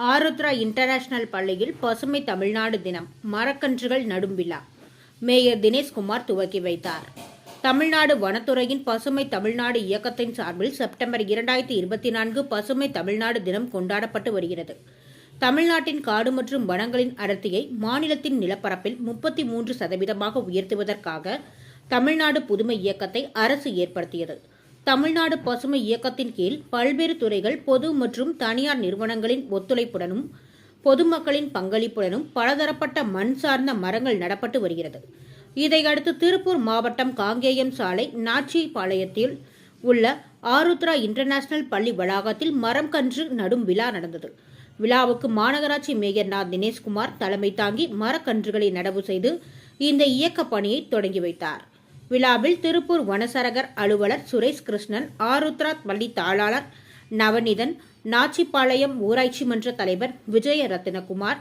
Arudra international பள்ளியில் பசுமை தமிழ்நாடு தினம் மரக்கன்றுகள் நடும் விழா மேயர் தினேஷ்குமார் துவக்கி வைத்தார். தமிழ்நாடு வனத்துறையின் பசுமை தமிழ்நாடு இயக்கத்தின் சார்பில் செப்டம்பர் 2024 பசுமை தமிழ்நாடு தினம் கொண்டாடப்பட்டு வருகிறது. தமிழ்நாட்டின் காடு மற்றும் வனங்களின் அடர்த்தியை மாநிலத்தின் நிலப்பரப்பில் 33% உயர்த்துவதற்காக தமிழ்நாடு புதுமை இயக்கத்தை அரசு ஏற்படுத்தியது. தமிழ்நாடு பசுமை இயக்கத்தின் கீழ் பல்வேறு துறைகள் பொது மற்றும் தனியார் நிறுவனங்களின் ஒத்துழைப்புடனும் பொதுமக்களின் பங்களிப்புடனும் பலதரப்பட்ட மண் சார்ந்த மரங்கள் நடப்பட்டு வருகிறது. இதையடுத்து திருப்பூர் மாவட்டம் காங்கேயம் சாலை நாச்சிபாளையத்தில் உள்ள ஆருத்ரா இன்டர்நேஷனல் பள்ளி வளாகத்தில் மரம் கன்று நடும் விழா நடந்தது. விழாவுக்கு மாநகராட்சி மேயர் தினேஷ்குமார் தலைமை தாங்கி மரக்கன்றுகளை நடவு செய்து இந்த இயக்க பணியை தொடங்கி வைத்தார். விழாவில் திருப்பூர் வனசரகர் அலுவலர் சுரேஷ் கிருஷ்ணன், ஆருத்ரா பள்ளி தாளாளர் நவநீதன், நாச்சிபாளையம் ஊராட்சி மன்ற தலைவர் விஜய ரத்தினகுமார்,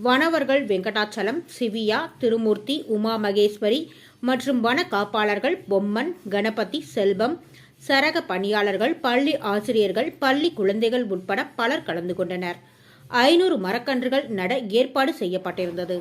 வனவர்கள் வெங்கடாச்சலம், சிவியா, திருமூர்த்தி, உமா மகேஸ்வரி மற்றும் வன காப்பாளர்கள் பொம்மன், கணபதி, செல்வம், சரக பணியாளர்கள், பள்ளி ஆசிரியர்கள், பள்ளி குழந்தைகள் உட்பட பலர் கலந்து கொண்டனர். 500 மரக்கன்றுகள் நட ஏற்பாடு செய்யப்பட்டிருந்தது.